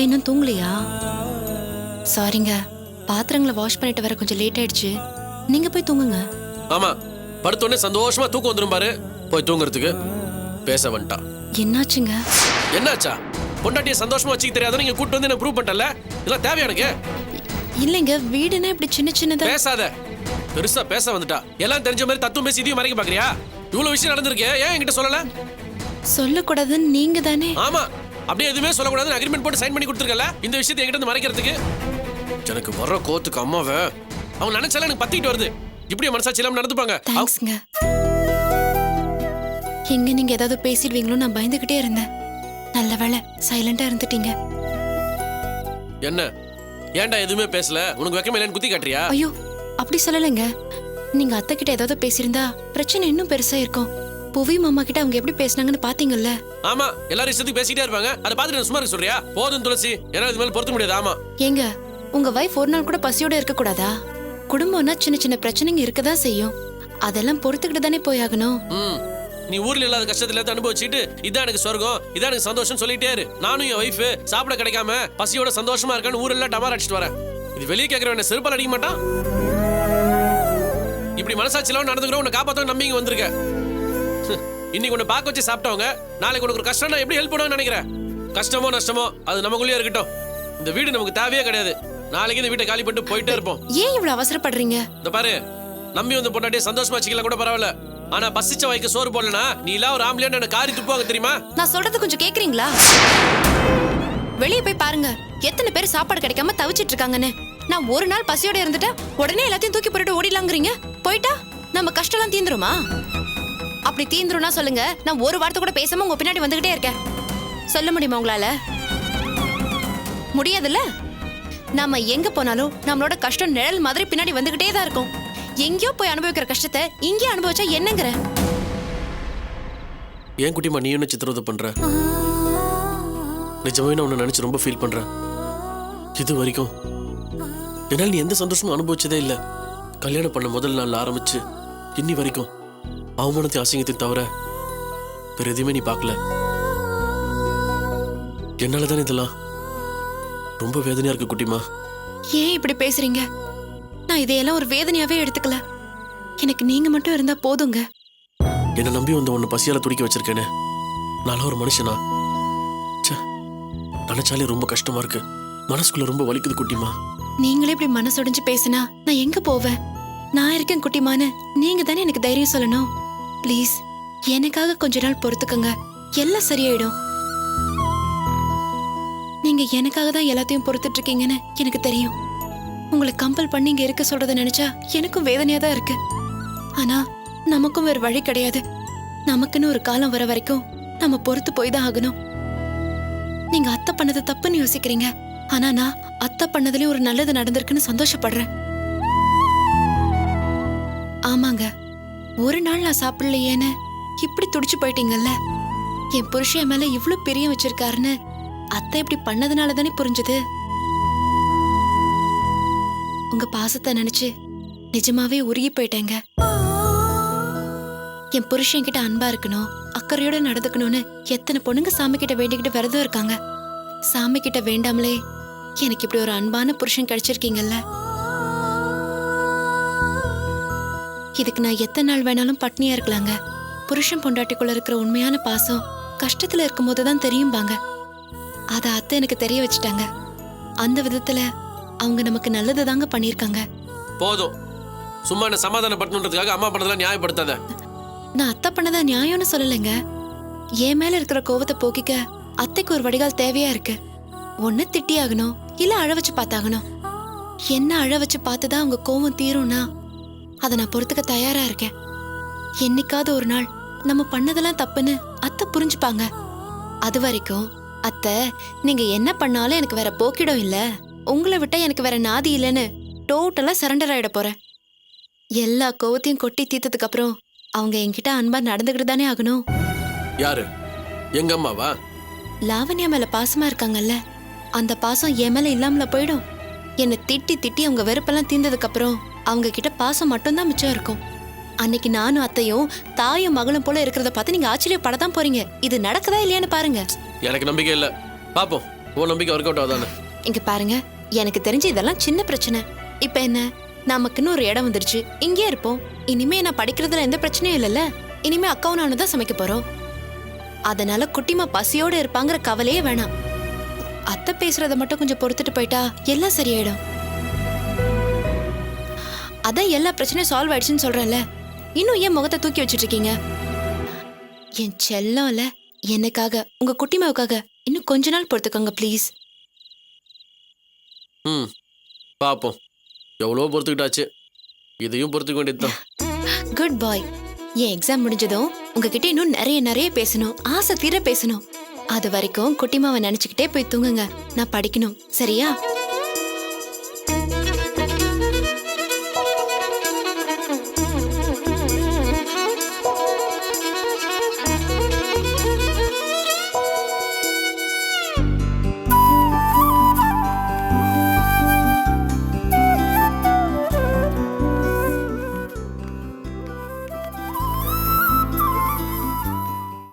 இன்னும் தூங்கலையா? சாரிங்க, பாத்திரங்களை வாஷ் பண்ணிட்டு வர கொஞ்சம் லேட் ஆயிடுச்சு. நீங்க போய் தூங்குங்க. ஆமா, படுத்தோடனே சந்தோஷமா தூக்கம் வந்துரும் பாரு. போய் தூங்குறதுக்கு பேச வந்துட்டா. என்னாச்சுங்க? என்னாச்சா? பொண்டாட்டியை சந்தோஷமா வச்சுக்க தெரியாத நீங்க கூட்டு வந்து என்ன ப்ரூவ் பண்ணிட்டல. இதெல்லாம் தேவையா எனக்கு? இல்லைங்க, வீடுனா இப்படி சின்ன சின்னதா. பேசாத, பெருசா பேச வந்துட்டா. எல்லாம் தெரிஞ்ச மாதிரி தத்துவம் பேசி இதையும் மறைக்க பாக்குறியா? இவ்வளவு விஷயம் நடந்திருக்கு, ஏன் என்கிட்ட சொல்லல? சொல்லக்கூடாதுன்னு நீங்க தானே. ஆமா, அப்படியே எதுவுமே சொல்லக்கூடாதுன்னு அக்ரிமெண்ட் போட்டு சைன் பண்ணி கொடுத்துருக்கல. இந்த விஷயத்தை என்கிட்ட இருந்து மறைக்கிறதுக்கு எனக்கு வர்ற கோத்துக்கு அம்மாவை அவங்க நினைச்சால எனக்கு பத்திக்கிட்டு வருது. இப்படியே மனசாட்சி இல்லாம நடந்துப்பாங்க. தேங்க்ஸ்ங்க. எங்க நீங்க ஏதாவது பேசிடுவீங்களோ நான் பயந்துகிட்டே இருந்தேன். நல்ல வேளை சைலண்டா இருந்துட்டீங்க. என்ன ஏன்டா எதுவுமே பேசல? உனக்கு வெக்கமே இல்லைன்னு குத்தி காட்டுறியா? ஐயோ, அப்படி சொல்லலைங்க. நீங்க அத்தை கிட்ட ஏதாவது பேசியிருந்தா பிரச்சனை இன்னும் பெருசா இருக்கும். புவி மாமா கிட்ட அவங்க எப்படி பேசினாங்கன்னு பாத்தீங்கல்ல? ஆமா, எல்லாரும் இஷ்டத்துக்கு பேசிட்டே இருப்பாங்க. அதை பார்த்துட்டு சும்மா இருக்க சொல்றியா? போதும் துளசி, என்னால இது மேல பொறுத்த முடியாது. ஆமா, ஏங்க, உங்க வைஃப் ஒரு நாள் கூட பசியோட இருக்க கூடாதா? குடும்பம்னா சின்ன சின்ன பிரச்சனைங்க இருக்கதான் செய்யும். அதெல்லாம் பொறுத்துக்கிட்டு தானே போயாகணும். நீ ஊர்ல இல்லாத கஷ்டத்துல அனுபவிச்சுட்டு இதான் எனக்கு சொர்க்கம், இதான் எனக்கு சந்தோஷம் சொல்லிட்டே இரு. நானும் என் வைஃப் சாப்பிட கிடைக்காம பசியோட சந்தோஷமா இருக்கான்னு ஊரெல்லாம் டமார் அடிச்சுட்டு வரேன். இது வெளியே கேட்கறவன் என்ன செருப்பால் அடிக்க மாட்டான்? இப்படி மனசாட்சியில நடந்துக்கிறோம். உன்னை காப்பாற்ற நம்பிங்க வந்திருக்க. இன்னைக்கு உன்னை பார்க்க வச்சு சாப்பிட்டவங்க நாளைக்கு உனக்கு ஒரு கஷ்டம் எப்படி ஹெல்ப் பண்ணுவான்னு நினைக்கிறேன்? கஷ்டமோ நஷ்டமோ அது நமக்குள்ளேயே இருக்கட்டும். இந்த வீடு நமக்கு தேவையே கிடையாது. நாளைக்கு இந்த வீட்டை காலி பண்ணிட்டு போயிட்டே இருப்போம். ஏன் இவ்வளவு அவசரப்படுறீங்க? இந்த பாரு, நம்பி வந்து பொண்டாட்டியை சந்தோஷமா வச்சுக்கலாம் கூட பரவாயில்ல. ஆனா பசிச்ச வாய்க்கு சோறு போடலனா நீ எல்லாம் ஒரு ஆம்பளைன்னு என்ன காரி துப்புவாங்க தெரியுமா? நான் சொல்றது கொஞ்சம் கேக்குறீங்களா? வெளியே போய் பாருங்க, எத்தனை பேர் சாப்பாடு கிடைக்காம தவிச்சிட்டு இருக்காங்கன்னு. நான் ஒரு நாள் பசியோட இருந்துட்டா உடனே எல்லாத்தையும் தூக்கி போட்டுட்டு ஓடிடலாங்கிறீங்க. போயிட்டா நம்ம கஷ்டம்லாம் தீந்துருமா? அப்படி தீந்துரும்னா சொல்லுங்க, நான் ஒரு வார்த்தை கூட பேசாம உங்க பின்னாடி வந்துகிட்டே இருக்கேன். சொல்ல முடியுமா உங்களால? முடியாதுல்ல? நாம எங்க போனாலும் நம்மளோட கஷ்டம் நிழல் மாதிரி பின்னாடி வந்துகிட்டே தான் இருக்கும். எங்கேயோ போய் அனுபவிக்கிற கஷ்டத்தை இங்கே அனுபவிச்சா என்னங்கிற? ஏன் குட்டிமா நீ என்ன சித்திரவதை பண்ற? நிஜமாவே நான் உன்னை நினைச்சு ரொம்ப ஃபீல் பண்றேன். இது வரைக்கும் என்னால் நீ எந்த சந்தோஷமும் அனுபவிச்சதே இல்லை. கல்யாணம் பண்ண முதல் நாள் ஆரம்பிச்சு இன்னி வரைக்கும் அவமானத்தை அசிங்கத்தையும் தவிர வேற எதுவுமே நீ பார்க்கல. என்னாலதானே இதெல்லாம் ரொம்ப வேதனையா இருக்கு குட்டிமா. ஏன் இப்படி பேசுறீங்க? நான் இதையெல்லாம் ஒரு வேதனையாவே எடுத்துக்கல. எனக்கு நீங்க மட்டும் இருந்தா போதுங்க. என்ன நம்பி வந்து உன்னை பசியால துடிக்க வச்சிருக்கேனே, நான் ஒரு மனுஷனா? நினைச்சாலே ரொம்ப கஷ்டமா இருக்கு. மனசுக்குள்ள ரொம்ப வலிக்குது குட்டிமா. நீங்களே இப்படி மனசொடைஞ்சு பேசினா நான் எங்க போவேன்? நான் இருக்கேன் குட்டிமான்னு நீங்க தானே எனக்கு தைரியம் சொல்லணும். ப்ளீஸ், எனக்காக கொஞ்ச நாள் பொறுத்துக்கங்க. எல்லாம் சரியாயிடும். நீங்க எனக்காக தான் எல்லாத்தையும் பொறுத்துட்டு இருக்கீங்கன்னு எனக்கு தெரியும். உங்களை கம்பல் பண்ணி இங்க இருக்க சொல்றத நினைச்சா எனக்கும் வேதனையா தான் இருக்கு. ஆனா நமக்கும் வேற வழி கிடையாது. நமக்குன்னு ஒரு காலம் வர வரைக்கும் நம்ம பொறுத்து போய் தான் ஆகணும். நீங்க அத்தை பண்ணது தப்புன்னு யோசிக்கிறீங்க. ஆனா நான் அத்தை பண்ணதுலயும் ஒரு நல்லது நடந்திருக்குன்னு சந்தோஷப்படுறேன். ஆமாங்க, ஒரு நாள் நான் சாப்பிடலையேன்னு இப்படி துடிச்சு போயிட்டீங்கல்ல. என் புருஷன் மேல இவ்வளவு பிரியம் வச்சிருக்காருன்னு அத்தை இப்படி பண்ணதுனால தானே புரிஞ்சது. உங்க பாசத்தை நினைச்சு நிஜமாவே உருகி போயிட்டேங்க. என் புருஷன் கிட்ட அன்பா இருக்கணும், அக்கறையோட நடந்துக்கணும்னு எத்தனை பொண்ணுங்க சாமி கிட்ட வேண்டிக்கிட்டு விரதம் இருக்காங்க. சாமி கிட்ட வேண்டாமலே எனக்கு இப்படி ஒரு அன்பான புருஷன் கிடைச்சிருக்கீங்கல்ல. இதுக்கு நான் எத்தனை நாள் வேணாலும் பட்னியா இருக்கலாங்க. புருஷன் பொண்டாட்டிக்குள்ள இருக்கிற உண்மையான பாசம் கஷ்டத்துல இருக்கும் போதுதான் தெரியும்பாங்க. அத அத்தை எனக்கு தெரிய வச்சுட்டாங்க. அந்த விதத்துல அவங்க நமக்கு நல்லது தாங்க பண்ணிருக்காங்க. போதும், சும்மா என்ன சமாதானப்படுத்தணுன்றதுக்காக அம்மா பண்ணதெல்லாம் நியாயப்படுத்தாத. நான் அத்தை பண்ணதா நியாயம்னு சொல்லலைங்க. என் மேல இருக்கிற கோவத்தை போக்கிக்க அத்தைக்கு ஒரு வடிகால் தேவையா இருக்கு. ஒண்ணு திட்டியாகணும், இல்ல அழ வச்சு பார்த்தாகணும். என்ன அழ வச்சு பார்த்துதான் உங்க கோவம் தீரும்னா அதை நான் பொறுத்துக்க தயாரா இருக்கேன். என்னைக்காவது ஒரு நாள் நம்ம பண்ணதெல்லாம் தப்புன்னு அத்தை புரிஞ்சுப்பாங்க. அது வரைக்கும் அத்தை, நீங்க என்ன பண்ணாலும் எனக்கு வேற போக்கிடம் இல்ல, உங்களை விட்டா எனக்கு வேற நாதி இல்லைன்னு டோட்டலா சரண்டர் ஆயிட போறேன். எல்லா கோவத்தையும் கொட்டி தீர்த்ததுக்கு அப்புறம் அவங்க என்கிட்ட அன்பா நடந்துகிட்டு தானே ஆகணும். யாரு? எங்க அம்மாவா? லாவண்யா மேல பாசமா இருக்காங்கல்ல, அந்த பாசம் என் மேல இல்லாமல போயிடும். என்னை திட்டி திட்டி அவங்க வெறுப்பெல்லாம் தீர்ந்ததுக்கு அப்புறம் அவங்க கிட்ட பாசம் மட்டும்தான் மிச்சம் இருக்கும். அன்னைக்கு நானும் அத்தையும் தாயும் மகளும் போல இருக்கிறத பார்த்து நீங்க ஆச்சரியப்படத்தான் போறீங்க. இது நடக்குதா இல்லையான்னு பாருங்க. எனக்கு நம்பிக்கை இல்ல. பாப்போம், உன் நம்பிக்கை ஒர்க் அவுட் ஆகுதானே? இங்க பாருங்க, எனக்கு தெரிஞ்சு இதெல்லாம் சின்ன பிரச்சனை. இப்ப என்ன, நமக்குன்னு ஒரு இடம் வந்துருச்சு, இங்கே இருப்போம். இனிமே நான் படிக்கிறதுல எந்த பிரச்சனையும் இல்லைல்ல. இனிமே அக்காவும் நானும் தான் சமைக்க போறோம். அதனால குட்டிமா பசியோட இருப்பாங்கிற கவலையே வேணாம். அத்தை பேசுறத மட்டும் கொஞ்சம் பொறுத்துட்டு போயிட்டா எல்லாம் சரியாயிடும். அதான் எல்லா பிரச்சனையும் சால்வ் ஆயிடுச்சுன்னு சொல்றேன்ல. இன்னும் ஏன் முகத்தை தூக்கி வச்சிட்டு இருக்கீங்க? என் செல்லம்ல, எனக்காக, உங்க குட்டிமாவுக்காக இன்னும் கொஞ்ச நாள் பொறுத்துக்கோங்க ப்ளீஸ். ம், பார்ப்போம். எவ்வளோ பொறுத்துக்கிட்டாச்சு, இதையும் பொறுத்துக்க வேண்டியதுதான். குட் பாய். என் எக்ஸாம் முடிஞ்சதும் உங்ககிட்ட இன்னும் நிறைய நிறைய பேசணும், ஆசை தீர பேசணும். அது வரைக்கும் குட்டிமாவை நினைச்சுக்கிட்டே போய் தூங்குங்க. நான் படிக்கணும், சரியா?